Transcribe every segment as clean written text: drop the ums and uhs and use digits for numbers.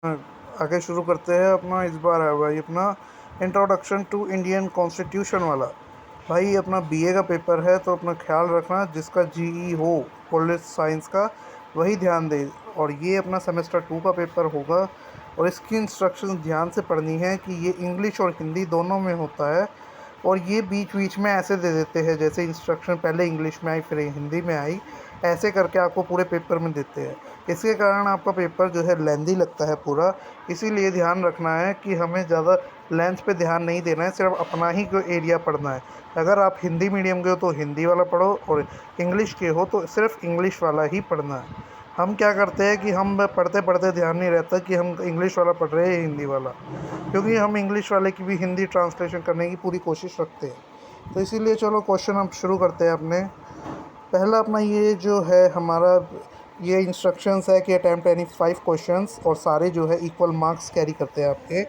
आगे शुरू करते हैं अपना। इस बार है भाई अपना इंट्रोडक्शन टू इंडियन कॉन्स्टिट्यूशन वाला। भाई अपना बीए का पेपर है तो अपना ख्याल रखना, जिसका जीई हो पॉलिटिक्स साइंस का वही ध्यान दे। और ये अपना सेमेस्टर 2 का पेपर होगा और इसकी इंस्ट्रक्शंस ध्यान से पढ़नी है कि ये इंग्लिश और हिंदी दोनों में होता है। और ये बीच बीच में ऐसे दे देते हैं जैसे इंस्ट्रक्शन पहले इंग्लिश में आई फिर हिंदी में आई, ऐसे करके आपको पूरे पेपर में देते हैं। इसके कारण आपका पेपर जो है लेंदी लगता है पूरा। इसीलिए ध्यान रखना है कि हमें ज़्यादा लेंथ पे ध्यान नहीं देना है, सिर्फ अपना ही कोई एरिया पढ़ना है। अगर आप हिंदी मीडियम के हो तो हिंदी वाला पढ़ो और इंग्लिश के हो तो सिर्फ इंग्लिश वाला ही पढ़ना है। हम क्या करते हैं कि हम पढ़ते पढ़ते ध्यान नहीं रहता कि हम इंग्लिश वाला पढ़ रहे हैं हिंदी वाला, क्योंकि हम इंग्लिश वाले की भी हिंदी ट्रांसलेशन करने की पूरी कोशिश रखते हैं। तो इसीलिए चलो क्वेश्चन हम शुरू करते हैं अपने। पहला अपना ये जो है हमारा ये इंस्ट्रक्शंस है कि अटैम्प्ट एनी 5 क्वेश्चंस और सारे जो है इक्वल मार्क्स कैरी करते हैं आपके।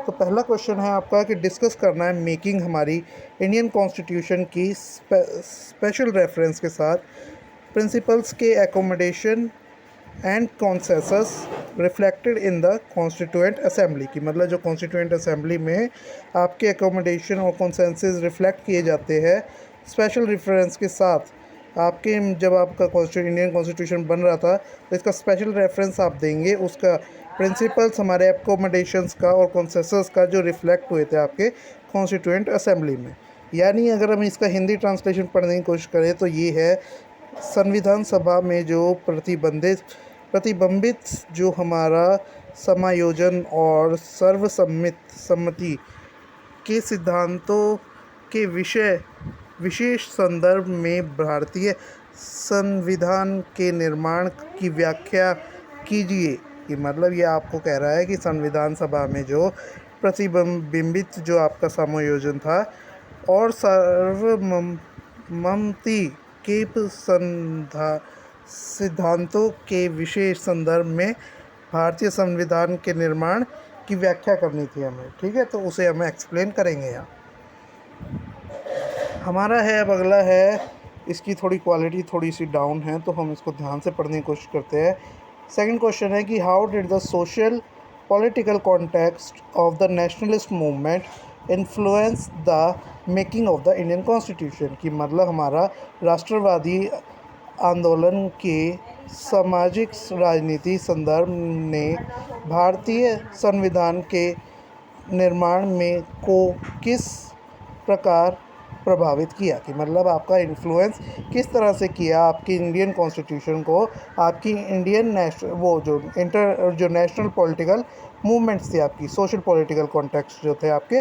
तो पहला क्वेश्चन है आपका कि डिस्कस करना है मेकिंग हमारी इंडियन कॉन्स्टिट्यूशन की स्पेशल रेफरेंस के साथ प्रिंसिपल्स के accommodation and consensus reflected in the constituent assembly की, मतलब जो कॉन्स्टिट्यूएंट असेंबली में आपके एकोमोडेशन और कॉन्सेंसस रिफ्लेक्ट किए जाते हैं स्पेशल रेफरेंस के साथ। आपके जब आपका इंडियन कॉन्स्टिट्यूशन बन रहा था तो इसका स्पेशल रेफरेंस आप देंगे, उसका प्रिंसिपल्स हमारे एकोमोडेशंस का और कॉन्सेंसस का जो रिफ्लेक्ट हुए थे आपके कॉन्स्टिट्यूएंट असेंबली में। यानी अगर हम इसका हिंदी ट्रांसलेशन पढ़ने की कोशिश करें तो ये है संविधान सभा में जो प्रतिबंबित जो हमारा समायोजन और सर्वसम्मति के सिद्धांतों के विशेष संदर्भ में भारतीय संविधान के निर्माण की व्याख्या कीजिए। कि मतलब ये आपको कह रहा है कि संविधान सभा में जो प्रतिबिंबित जो आपका समायोजन था और सर्वसम्मति के सिद्धांतों के विशेष संदर्भ में भारतीय संविधान के निर्माण की व्याख्या करनी थी हमें। ठीक है, तो उसे हमें एक्सप्लेन करेंगे यहाँ। हमारा है अब अगला है, इसकी थोड़ी क्वालिटी थोड़ी सी डाउन है तो हम इसको ध्यान से पढ़ने की कोशिश करते हैं। सेकंड क्वेश्चन है कि how did the social political context of the nationalist movement influence the making of the Indian constitution की, मतलब हमारा राष्ट्रवादी आंदोलन के सामाजिक राजनीति संदर्भ ने भारतीय संविधान के निर्माण में को किस प्रकार प्रभावित किया। कि मतलब आपका इन्फ्लुएंस किस तरह से किया आपकी इंडियन कॉन्स्टिट्यूशन को, आपकी इंडियन नेशनल वो जो नेशनल पॉलिटिकल मूवमेंट्स थे, आपकी सोशल पॉलिटिकल कॉन्टेक्स्ट जो थे आपके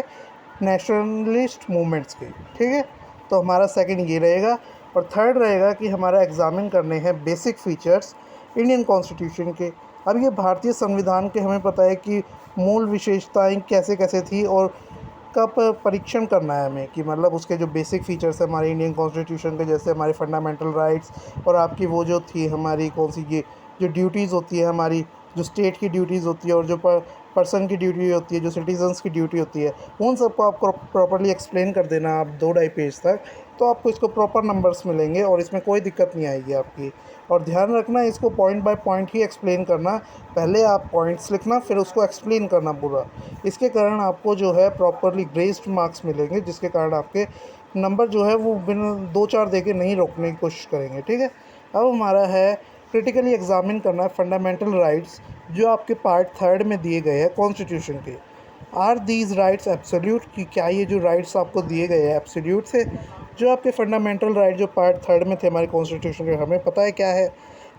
नेशनलिस्ट मूवमेंट्स के। ठीक है, तो हमारा सेकंड ये रहेगा। और थर्ड रहेगा कि हमारा एग्जामिन करने हैं बेसिक फीचर्स इंडियन कॉन्स्टिट्यूशन के। अब ये भारतीय संविधान के हमें पता है कि मूल विशेषताएं कैसे कैसे थी और का परीक्षण करना है हमें कि मतलब उसके जो बेसिक फीचर्स है हमारे इंडियन कॉन्स्टिट्यूशन के, जैसे हमारे फंडामेंटल राइट्स और आपकी वो जो थी हमारी कौन सी ये जो ड्यूटीज़ होती है हमारी, जो स्टेट की ड्यूटीज़ होती है और जो पर्सन की ड्यूटी होती है, जो सिटीजन्स की ड्यूटी होती है, उन सबको आपको प्रॉपर्ली एक्सप्लेन कर देना आप 2-2.5 पेज तक, तो आपको इसको प्रॉपर नंबर्स मिलेंगे और इसमें कोई दिक्कत नहीं आएगी आपकी। और ध्यान रखना इसको point by point he explain करना, पहले आप पॉइंट्स लिखना फिर उसको एक्सप्लेन करना पूरा। इसके कारण आपको जो है प्रॉपरली ग्रेस्ड मार्क्स मिलेंगे, जिसके कारण आपके नंबर जो है वो बिना 2-4 दे के नहीं रोकने की कोशिश करेंगे। ठीक है, अब हमारा है क्रिटिकली एग्जामिन करना है फंडामेंटल राइट्स जो आपके पार्ट 3 में दिए गए हैं कॉन्स्टिट्यूशन के। आर दीज राइट्स एब्सोल्यूट, कि क्या ये जो राइट्स आपको दिए गए हैं एब्सोल्यूट से, जो आपके फंडामेंटल राइट जो पार्ट 3 में थे हमारे कॉन्स्टिट्यूशन के, हमें पता है क्या है।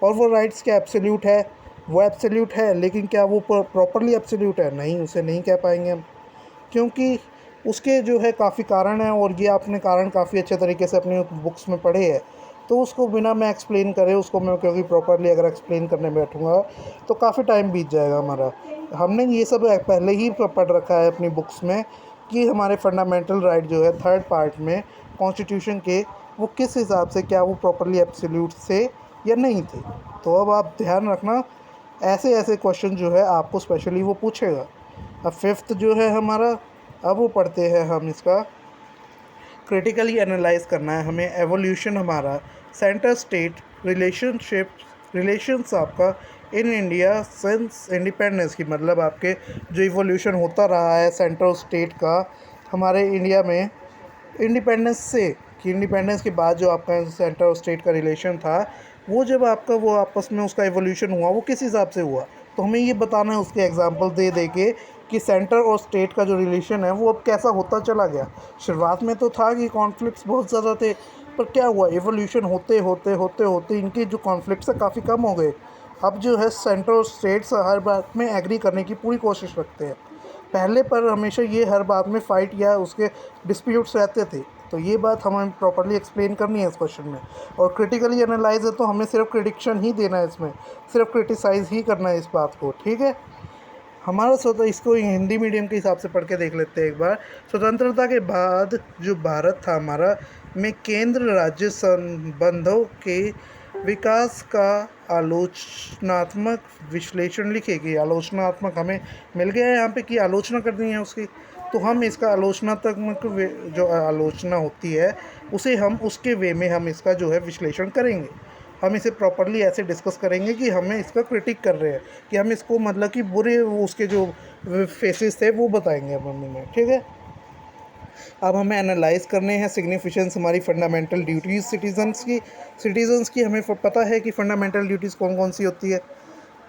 और वो राइट्स क्या एब्सोल्यूट है, वो एब्सोल्यूट है, लेकिन क्या वो प्रॉपरली एब्सोल्यूट है? नहीं, उसे नहीं कह पाएंगे हम, क्योंकि उसके जो है काफ़ी कारण हैं और ये आपने कारण काफ़ी अच्छे तरीके से अपनी बुक्स में पढ़े हैं। तो उसको बिना मैं एक्सप्लेन करे उसको मैं, क्योंकि प्रॉपरली अगर एक्सप्लेन करने बैठूँगा तो काफ़ी टाइम बीत जाएगा हमारा। हमने ये सब पहले ही पढ़ रखा है अपनी बुक्स में कि हमारे फंडामेंटल राइट जो है 3rd पार्ट में कॉन्स्टिट्यूशन के, वो किस हिसाब से, क्या वो प्रॉपरली एब्सोल्यूट थे या नहीं थे। तो अब आप ध्यान रखना, ऐसे ऐसे क्वेश्चन जो है आपको स्पेशली वो पूछेगा। अब 5th जो है हमारा, अब वो पढ़ते हैं हम इसका क्रिटिकली एनालाइज करना है हमें एवोल्यूशन हमारा सेंटर स्टेट रिलेशंस आपका इन इंडिया सिंस इंडिपेंडेंस की मतलब आपके जो इवोल्यूशन होता रहा है सेंटर और स्टेट का हमारे इंडिया में इंडिपेंडेंस से, कि इंडिपेंडेंस के बाद जो आपका सेंटर और स्टेट का रिलेशन था वो जब आपका वो आपस में उसका एवोल्यूशन हुआ वो किस हिसाब से हुआ, तो हमें ये बताना है उसके एग्जांपल दे दे के कि सेंटर और स्टेट का जो रिलेशन है वो अब कैसा होता चला गया। शुरुआत में तो था कि कॉन्फ्लिक्ट्स बहुत ज़्यादा थे, पर क्या हुआ एवोल्यूशन होते होते होते होते इनके जो कॉन्फ्लिक्ट्स है काफ़ी कम हो गए। अब जो है सेंटर और स्टेट्स हर बात में एग्री करने की पूरी कोशिश रखते हैं। पहले पर हमेशा ये हर बात में फ़ाइट या उसके डिस्प्यूट्स रहते थे। तो ये बात हमें प्रॉपर्ली एक्सप्लेन करनी है इस क्वेश्चन में। और क्रिटिकली एनालाइज है तो हमें सिर्फ प्रिडिक्शन ही देना है, इसमें सिर्फ क्रिटिसाइज़ ही करना है इस बात को, ठीक है। हमारा स्वतः इसको हिंदी मीडियम के हिसाब से पढ़ के देख लेते हैं एक बार। स्वतंत्रता के बाद जो भारत था हमारा में केंद्र राज्य संबंधों के विकास का आलोचनात्मक विश्लेषण लिखेगी। आलोचनात्मक हमें मिल गया है यहाँ पे कि आलोचना करनी है उसकी, तो हम इसका आलोचनात्मक जो आलोचना होती है उसे हम उसके वे में हम इसका जो है विश्लेषण करेंगे। हम इसे प्रॉपर्ली ऐसे डिस्कस करेंगे कि हमें इसका क्रिटिक कर रहे हैं, कि हम इसको मतलब कि बुरे उसके जो फेसेस थे वो बताएंगे अब हमें, ठीक है। अब हमें एनालाइज करने हैं सिग्निफिकेंस हमारी फंडामेंटल ड्यूटीज़ सिटीज़न्स की हमें पता है कि फंडामेंटल ड्यूटीज़ कौन कौन सी होती है,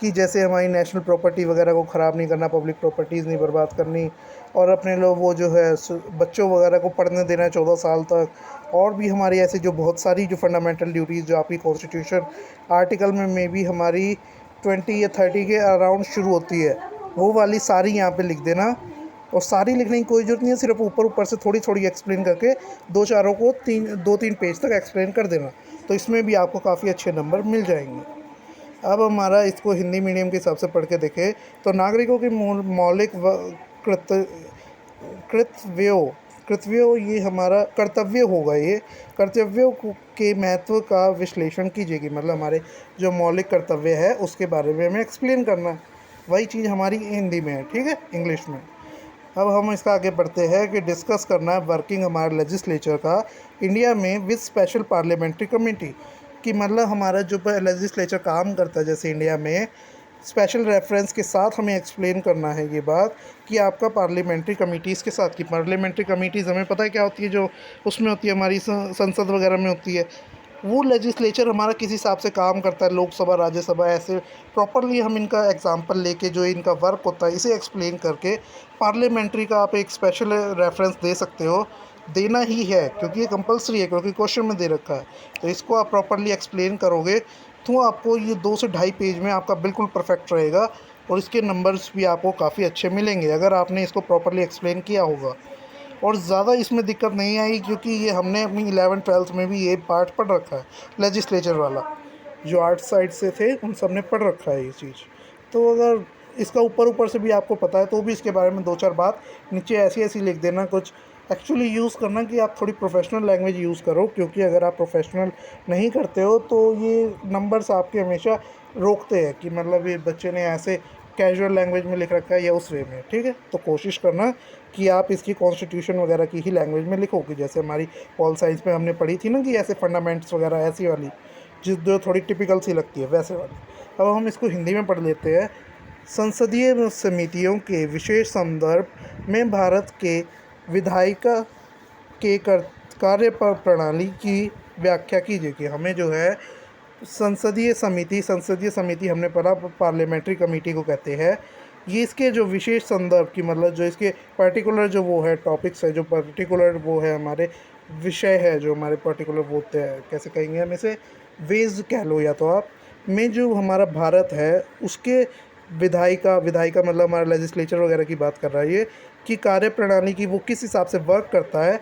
कि जैसे हमारी नेशनल प्रॉपर्टी वगैरह को ख़राब नहीं करना, पब्लिक प्रॉपर्टीज़ नहीं बर्बाद करनी, और अपने लोग वो जो है बच्चों वगैरह को पढ़ने देना है 14 साल तक। और भी हमारी ऐसे जो बहुत सारी जो फंडामेंटल ड्यूटीज़ जो आपकी कॉन्स्टिट्यूशन आर्टिकल में भी हमारी 20 या 30 के अराउंड शुरू होती है, वो वाली सारी यहाँ पे लिख देना। और सारी लिखने की कोई ज़रूरत नहीं है, सिर्फ ऊपर ऊपर से थोड़ी थोड़ी एक्सप्लेन करके दो चारों को 2-3 पेज तक एक्सप्लेन कर देना, तो इसमें भी आपको काफ़ी अच्छे नंबर मिल जाएंगे। अब हमारा इसको हिंदी मीडियम के हिसाब से पढ़ के देखें तो नागरिकों के मौलिक कृतव्यों कृतव्यों ये हमारा कर्तव्य होगा, ये कर्तव्यों के महत्व का विश्लेषण कीजिएगी, मतलब हमारे जो मौलिक कर्तव्य है उसके बारे में हमें एक्सप्लेन करना है। वही चीज़ हमारी हिंदी में है, ठीक है, इंग्लिश में। अब हम इसका आगे बढ़ते हैं कि डिस्कस करना है वर्किंग हमारे लेजिस्लेचर का इंडिया में विद स्पेशल पार्लियामेंट्री कमेटी, कि मतलब हमारा जो लेजिस्लेचर काम करता है जैसे इंडिया में स्पेशल रेफरेंस के साथ हमें एक्सप्लेन करना है ये बात कि आपका पार्लियामेंट्री कमेटीज़ के साथ, कि पार्लियामेंट्री कमेटीज़ हमें पता है क्या होती है, जो उसमें होती है हमारी संसद वगैरह में होती है। वो लेजिस्लेचर हमारा किस हिसाब से काम करता है, लोकसभा राज्यसभा, ऐसे प्रॉपरली हम इनका एग्जांपल लेके जो इनका वर्क होता है इसे एक्सप्लेन करके पार्लियामेंट्री का आप एक स्पेशल रेफरेंस दे सकते हो, देना ही है क्योंकि ये कंपलसरी है, क्योंकि क्वेश्चन में दे रखा है। तो इसको आप प्रॉपरली एक्सप्लेन करोगे तो आपको ये 2 से ढाई पेज में आपका बिल्कुल परफेक्ट रहेगा, और इसके नंबर्स भी आपको काफ़ी अच्छे मिलेंगे अगर आपने इसको प्रॉपरली एक्सप्लेन किया होगा। और ज़्यादा इसमें दिक्कत नहीं आई क्योंकि ये हमने अपनी 11th-12th में भी ये पार्ट पढ़ रखा है, लेजिस्लेचर वाला। जो आर्ट साइड से थे उन सब ने पढ़ रखा है ये चीज़। तो अगर इसका ऊपर ऊपर से भी आपको पता है तो भी इसके बारे में 2-4 बात नीचे ऐसी ऐसी लिख देना, कुछ एक्चुअली यूज़ करना कि आप थोड़ी प्रोफेशनल लैंग्वेज यूज़ करो, क्योंकि अगर आप प्रोफेशनल नहीं करते हो तो ये नंबर्स आपके हमेशा रोकते हैं कि मतलब ये बच्चे ने ऐसे कैजुअल लैंग्वेज में लिख रखा है या उस वे में, ठीक है। तो कोशिश करना कि आप इसकी कॉन्स्टिट्यूशन वगैरह की ही लैंग्वेज में लिखो, कि जैसे हमारी पॉल साइंस में हमने पढ़ी थी ना कि ऐसे फंडामेंट्स वगैरह ऐसी वाली जो थोड़ी टिपिकल सी लगती है वैसे वाली। अब हम इसको हिंदी में पढ़ लेते हैं। संसदीय समितियों के विशेष संदर्भ में भारत के विधायिका के कार्य प्रणाली की व्याख्या कीजिए, कि हमें जो है संसदीय समिति हमने पढ़ा पार्लियामेंट्री कमेटी को कहते हैं। ये इसके जो विशेष संदर्भ की मतलब जो इसके पर्टिकुलर जो वो है टॉपिक्स है, जो पर्टिकुलर वो है हमारे विषय है, जो हमारे पर्टिकुलर वो होते हैं, कैसे कहेंगे हम इसे, वेज कह लो या तो आप, में जो हमारा भारत है उसके विधायिका मतलब हमारा लेजिस्लेचर वगैरह की बात कर रहा है ये, कि कार्य प्रणाली की वो किस हिसाब से वर्क करता है,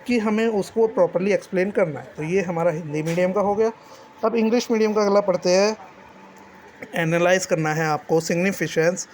कि हमें उसको प्रॉपरली एक्सप्लेन करना है। तो ये हमारा हिंदी मीडियम का हो गया। अब इंग्लिश मीडियम का अगला पढ़ते हैं। एनालाइज करना है आपको सिग्निफिकेंस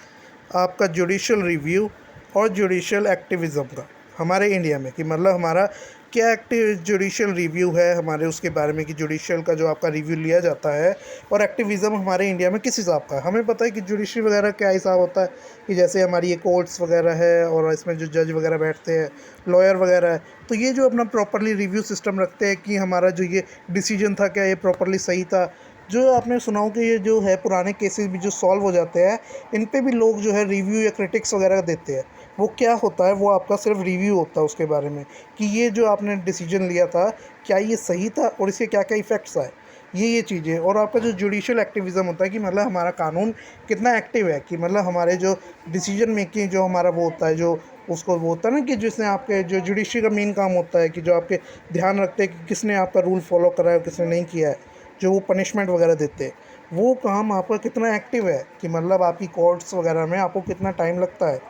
आपका जुडिशल रिव्यू और जुडिशल एक्टिविज़म का हमारे इंडिया में, कि मतलब हमारा क्या एक्टिव जुडिशल रिव्यू है हमारे उसके बारे में, कि जुडिशल का जो आपका रिव्यू लिया जाता है, और एक्टिविज़म हमारे इंडिया में किस हिसाब का है। हमें पता है कि जुडिशरी वगैरह क्या हिसाब होता है, कि जैसे हमारी ये कोर्ट्स वगैरह है और इसमें जो जज वगैरह बैठते हैं, लॉयर वगैरह है, तो ये जो अपना प्रॉपरली रिव्यू सिस्टम रखते हैं कि हमारा जो ये डिसीजन था क्या ये प्रॉपरली सही था, जो आपने सुना हो कि ये जो है पुराने केसेस भी जो सॉल्व हो जाते हैं, इन पे भी लोग जो है रिव्यू या क्रिटिक्स वगैरह देते हैं। वो क्या होता है, वो आपका सिर्फ रिव्यू होता है उसके बारे में कि ये जो आपने डिसीजन लिया था, क्या ये सही था और इसके क्या क्या इफ़ेक्ट्स आए, ये चीज़ें। और आपका जो जुडिशल एक्टिविज़्म होता है कि मतलब हमारा कानून कितना एक्टिव है, कि मतलब हमारे जो डिसीजन मेकिंग जो हमारा वो होता है, जो उसको वो होता है ना कि जिसने आपके जो जुडिशरी का मेन काम होता है कि जो आपके ध्यान रखते हैं कि किसने आपका रूल फॉलो करा है और किसने नहीं किया है, जो वो पनिशमेंट वगैरह देते हैं, वो काम आपका कितना एक्टिव है, कि मतलब आपकी कोर्ट्स वगैरह में आपको कितना टाइम लगता है,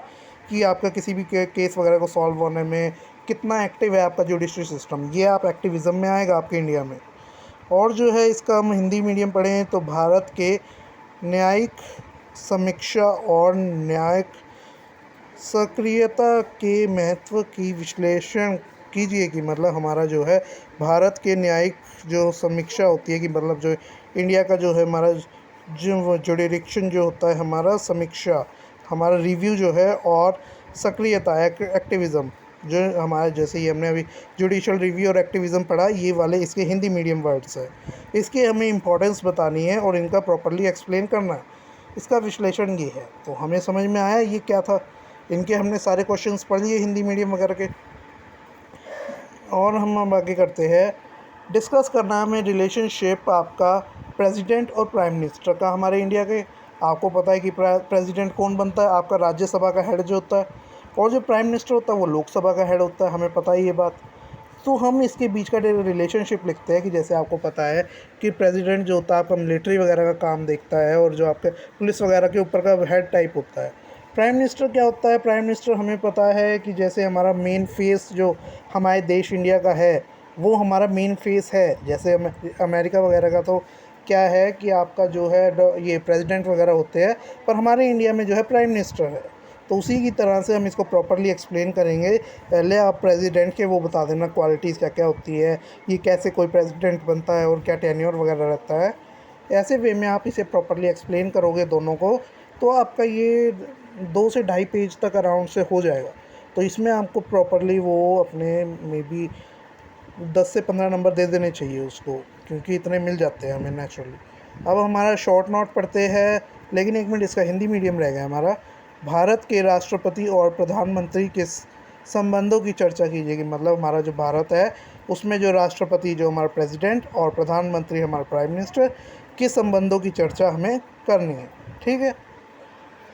कि आपका किसी भी केस वगैरह को सॉल्व होने में कितना एक्टिव है आपका जुडिशरी सिस्टम। ये आप एक्टिविज़म में आएगा आपके इंडिया में। और जो है इसका हम हिंदी मीडियम पढ़ें तो भारत के न्यायिक समीक्षा और न्यायिक सक्रियता के महत्व की विश्लेषण कीजिए, कि मतलब हमारा जो है भारत के न्यायिक जो समीक्षा होती है, कि मतलब जो इंडिया का जो है हमारा जो जुडिक्शन जो होता है, हमारा समीक्षा, हमारा रिव्यू जो है, और सक्रियता एक्टिविज़म जो हमारा, जैसे ही हमने अभी जुडिशल रिव्यू और एक्टिविज़म पढ़ा, ये वाले इसके हिंदी मीडियम वर्ड्स है। इसके हमें इंपॉर्टेंस बतानी है और इनका प्रॉपर्ली एक्सप्लेन करना है। इसका विश्लेषण ये है। तो हमें समझ में आया ये क्या था। इनके हमने सारे क्वेश्चंस पढ़ लिए हिंदी मीडियम वगैरह के। और हम अब आगे करते हैं। डिस्कस करना है हमें रिलेशनशिप आपका प्रेसिडेंट और प्राइम मिनिस्टर का हमारे इंडिया के। आपको पता है कि प्रेसिडेंट कौन बनता है, आपका राज्यसभा का हेड जो होता है, और जो प्राइम मिनिस्टर होता है वो लोकसभा का हेड होता है, हमें पता ही ये बात। तो हम इसके बीच का रिलेशनशिप लिखते हैं कि जैसे आपको पता है कि प्रेसिडेंट जो होता है आपका मिलिट्री वगैरह का काम देखता है, और जो आपके पुलिस वगैरह के ऊपर का हेड टाइप होता है। प्राइम मिनिस्टर क्या होता है, प्राइम मिनिस्टर हमें पता है कि जैसे हमारा मेन फेस जो हमारे देश इंडिया का है, वो हमारा मेन फेस है। जैसे अमेरिका वगैरह का तो क्या है कि आपका जो है ये प्रेसिडेंट वगैरह होते हैं, पर हमारे इंडिया में जो है प्राइम मिनिस्टर है। तो उसी की तरह से हम इसको प्रॉपरली एक्सप्लेन करेंगे। पहले आप प्रेसिडेंट के वो बता देना क्वालिटीज़ क्या क्या होती है, ये कैसे कोई प्रेसिडेंट बनता है और क्या टेन्योर वगैरह रहता है। ऐसे वे में आप इसे प्रॉपरली एक्सप्लेन करोगे दोनों को, तो आपका ये 2 से ढाई पेज तक अराउंड से हो जाएगा। तो इसमें आपको प्रॉपरली वो अपने मे बी 10 से 15 नंबर दे देने चाहिए उसको, क्योंकि इतने मिल जाते हैं हमें नेचुरली। अब हमारा शॉर्ट नोट पढ़ते हैं, लेकिन एक मिनट, इसका हिंदी मीडियम रह गया हमारा। भारत के राष्ट्रपति और प्रधानमंत्री के संबंधों की चर्चा कीजिए, कि मतलब हमारा जो भारत है उसमें जो राष्ट्रपति जो हमारा प्रेसिडेंट और प्रधानमंत्री हमारा प्राइम मिनिस्टर के संबंधों की चर्चा हमें करनी है। ठीक है।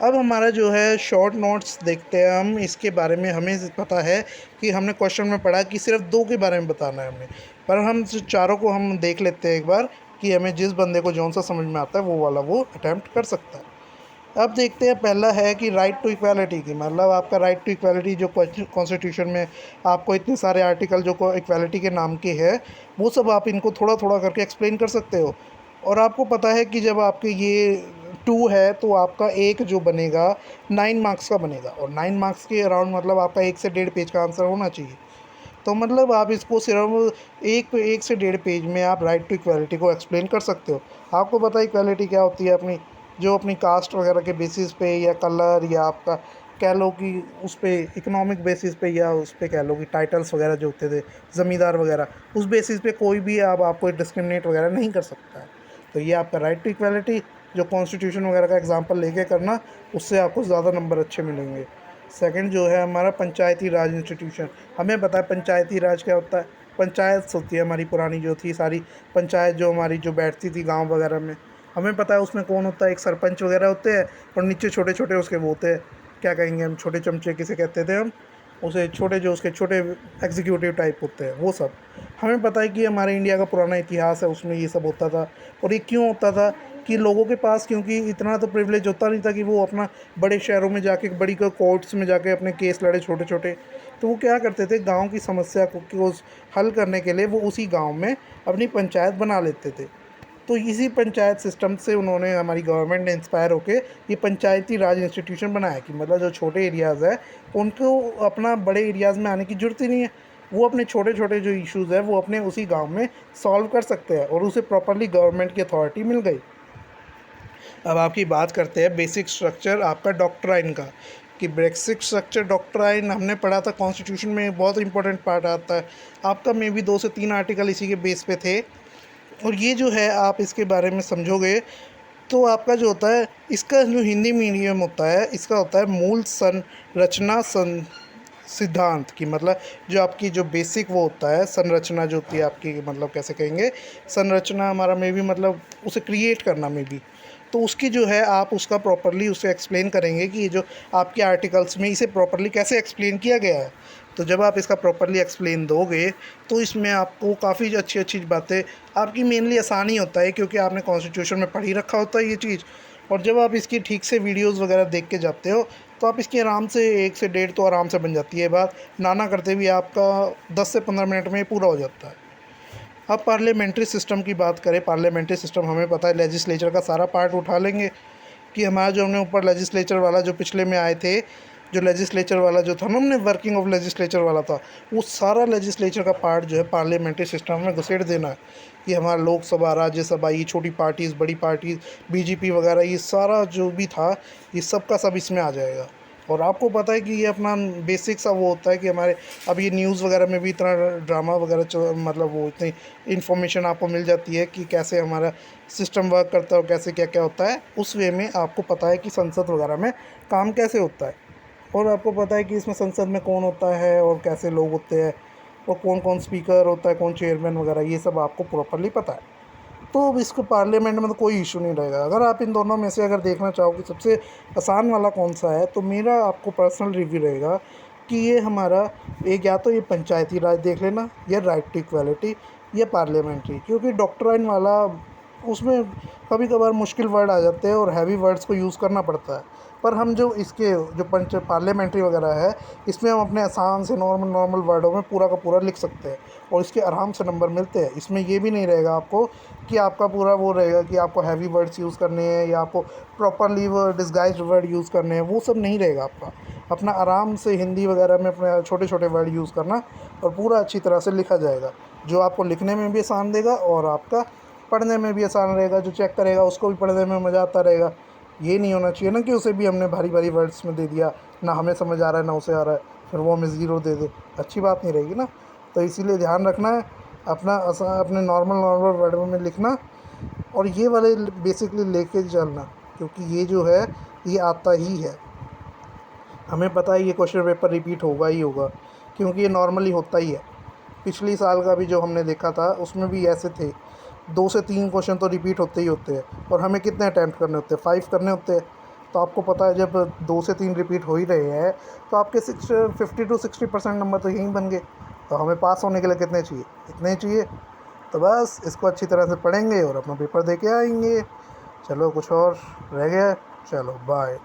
अब हमारा जो है शॉर्ट नोट्स देखते हैं हम। इसके बारे में हमें पता है कि हमने क्वेश्चन में पढ़ा कि सिर्फ 2 के बारे में बताना है हमें, पर हम जो चारों को हम देख लेते हैं एक बार, कि हमें जिस बंदे को जौन सा समझ में आता है वो वाला वो अटैम्प्ट कर सकता है। अब देखते हैं, पहला है कि राइट टू इक्वालिटी, की मतलब आपका राइट टू इक्वालिटी जो कॉन्स्टिट्यूशन में आपको इतने सारे आर्टिकल जो इक्वालिटी के नाम के हैं, वो सब आप इनको थोड़ा थोड़ा करके एक्सप्लेन कर सकते हो। और आपको पता है कि जब आपके ये 2 है तो आपका एक जो बनेगा 9 मार्क्स का बनेगा, और 9 मार्क्स के अराउंड मतलब आपका 1 से 1.5 पेज का आंसर होना चाहिए। तो मतलब आप इसको सिर्फ एक से 1.5 पेज में आप राइट टू इक्वालिटी को एक्सप्लेन कर सकते हो। आपको पता है इक्वालिटी क्या होती है, अपनी जो अपनी कास्ट वगैरह के बेसिस पे, या कलर, या आपका कह लो कि उस पे इकोनॉमिक बेसिस पे, या उस पे कह लो कि टाइटल्स वगैरह जो होते थे ज़मींदार वगैरह, उस बेसिस पे कोई भी आप आपको डिस्क्रिमिनेट वगैरह नहीं कर सकता है। तो ये आपका राइट टू इक्वालिटी जो कॉन्स्टिट्यूशन वगैरह का एग्जांपल लेके करना, उससे आपको ज़्यादा नंबर अच्छे मिलेंगे। सेकंड जो है हमारा पंचायती राज इंस्टीट्यूशन। हमें पता है पंचायती राज क्या होता है। पंचायत होती है हमारी पुरानी जो थी सारी पंचायत जो हमारी जो बैठती थी गांव वगैरह में। हमें पता है उसमें कौन होता है, एक सरपंच वगैरह होते हैं, और नीचे छोटे छोटे उसके वो होते हैं, क्या कहेंगे हम, छोटे चमचे किसे कहते थे हम उसे, छोटे जो उसके छोटे एग्जीक्यूटिव टाइप होते हैं वो सब। हमें पता है कि हमारे इंडिया का पुराना इतिहास है, उसमें ये सब होता था। और ये क्यों होता था, कि लोगों के पास क्योंकि इतना तो प्रिविलेज होता नहीं था कि वो अपना बड़े शहरों में जाके बड़ी कोर्ट्स में जाके अपने केस लड़े छोटे छोटे। तो वो क्या करते थे, गांव की समस्या को हल करने के लिए वो उसी गांव में अपनी पंचायत बना लेते थे। तो इसी पंचायत सिस्टम से उन्होंने, हमारी गवर्नमेंट ने इंस्पायर होके ये पंचायती राज इंस्टीट्यूशन बनाया, कि मतलब जो छोटे एरियाज़ है उनको अपना बड़े एरियाज़ में आने की ज़रूरत ही नहीं है। वो अपने छोटे छोटे जो इश्यूज़ है वो अपने उसी गांव में सॉल्व कर सकते हैं, और उसे प्रॉपरली गवर्नमेंट की अथॉरिटी मिल गई। अब आपकी बात करते हैं बेसिक स्ट्रक्चर आपका डॉक्ट्राइन का, कि बेसिक स्ट्रक्चर डॉक्ट्राइन हमने पढ़ा था कॉन्स्टिट्यूशन में, बहुत इंपॉर्टेंट पार्ट आता है आपका। मे बी 2 से 3 आर्टिकल इसी के बेस पे थे। और ये जो है आप इसके बारे में समझोगे तो आपका जो होता है, इसका जो हिंदी मीडियम होता है, इसका होता है मूल संरचना सिद्धांत की, मतलब जो आपकी जो बेसिक वो होता है संरचना जो होती है आपकी, मतलब कैसे कहेंगे, संरचना हमारा में भी मतलब उसे क्रिएट करना में भी, तो उसकी जो है आप उसका प्रॉपरली उसे एक्सप्लेन करेंगे कि ये जो आपके आर्टिकल्स में इसे प्रॉपरली कैसे एक्सप्लेन किया गया है। तो जब आप इसका प्रॉपरली एक्सप्लेन दोगे तो इसमें आपको काफ़ी अच्छी अच्छी बातें, आपकी मेनली आसानी होता है क्योंकि आपने कॉन्स्टिट्यूशन में पढ़ ही रखा होता है ये चीज़। और जब आप इसकी ठीक से वीडियोस वगैरह देख के जाते हो तो आप इसकी आराम से 1 से 1.5 तो आराम से बन जाती है बात, ना करते भी आपका 10 से 15 मिनट में पूरा हो जाता है। अब पार्लियामेंट्री सिस्टम की बात करें, पार्लियामेंट्री सिस्टम हमें पता है लेजिस्लेचर का सारा पार्ट उठा लेंगे कि हमारा जो हमने ऊपर लेजिस्लेचर वाला जो पिछले में आए थे, जो लेजिस्लेचर वाला जो था ना, हमने वर्किंग ऑफ लेजिस्लेचर वाला था, वो सारा लेजिस्लेचर का पार्ट जो है पार्लियामेंट्री सिस्टम में घुसेड़ देना है कि हमारा लोकसभा, राज्यसभा, ये छोटी पार्टीज़, बड़ी पार्टीज़, बीजेपी वगैरह, ये सारा जो भी था ये सब का सब इसमें आ जाएगा। और आपको पता है कि ये अपना बेसिक सा वो होता है कि हमारे अब ये न्यूज़ वगैरह में भी इतना ड्रामा वगैरह मतलब वो इतनी इन्फॉर्मेशन आपको मिल जाती है कि कैसे हमारा सिस्टम वर्क करता है और कैसे क्या क्या होता है, उस वे में आपको पता है कि संसद वगैरह में काम कैसे होता है। और आपको पता है कि इसमें संसद में कौन होता है और कैसे लोग होते हैं और कौन कौन स्पीकर होता है, कौन चेयरमैन वगैरह, ये सब आपको प्रॉपरली पता है। तो अब इसको पार्लियामेंट में तो कोई इशू नहीं रहेगा। अगर आप इन दोनों में से अगर देखना चाहो कि सबसे आसान वाला कौन सा है, तो मेरा आपको पर्सनल रिव्यू रहेगा कि ये हमारा एक, या तो ये पंचायती राज देख लेना, या राइट टू इक्वालिटी, या पार्लियामेंट्री, क्योंकि डॉक्ट्राइन वाला उसमें कभी कभार मुश्किल वर्ड आ जाते हैं और हैवी वर्ड्स को यूज़ करना पड़ता है। पर हम जो इसके जो पंच पार्लियामेंट्री वगैरह है, इसमें हम अपने आसान से नॉर्मल वर्डों में पूरा का पूरा लिख सकते हैं और इसके आराम से नंबर मिलते हैं। इसमें ये भी नहीं रहेगा आपको कि आपका पूरा वो रहेगा कि आपको हैवी वर्ड्स यूज़ करने हैं या आपको प्रॉपरली वो डिस्गाइज्ड वर्ड यूज़ करने हैं, वो सब नहीं रहेगा आपका। अपना आराम से हिंदी वगैरह में अपने छोटे छोटे वर्ड यूज़ करना और पूरा अच्छी तरह से लिखा जाएगा, जो आपको लिखने में भी आसान देगा और आपका पढ़ने में भी आसान रहेगा। जो चेक करेगा उसको भी पढ़ने में मज़ा आता रहेगा। ये नहीं होना चाहिए ना कि उसे भी हमने भारी भारी वर्ड्स में दे दिया, ना हमें समझ आ रहा है ना उसे आ रहा है, फिर वो हमें ज़ीरो दे दे, अच्छी बात नहीं रहेगी ना। तो इसीलिए ध्यान रखना है, अपने नॉर्मल वर्डों में लिखना और ये वाले बेसिकली लेके चलना, क्योंकि ये जो है ये आता ही है। हमें पता है ये क्वेश्चन पेपर रिपीट होगा ही होगा, क्योंकि ये नॉर्मली होता ही है। पिछली साल का भी जो हमने देखा था उसमें भी ऐसे थे, 2 से 3 क्वेश्चन तो रिपीट होते ही होते हैं। और हमें कितने अटैम्प्ट करने होते हैं, 5 करने होते हैं। तो आपको पता है जब 2 से 3 रिपीट हो ही रहे हैं तो आपके 50 to 60% नंबर तो यहीं बन गए। तो हमें पास होने के लिए कितने चाहिए, इतने चाहिए। तो बस इसको अच्छी तरह से पढ़ेंगे और अपना पेपर दे के आएंगे। चलो कुछ और रह गया, चलो बाय।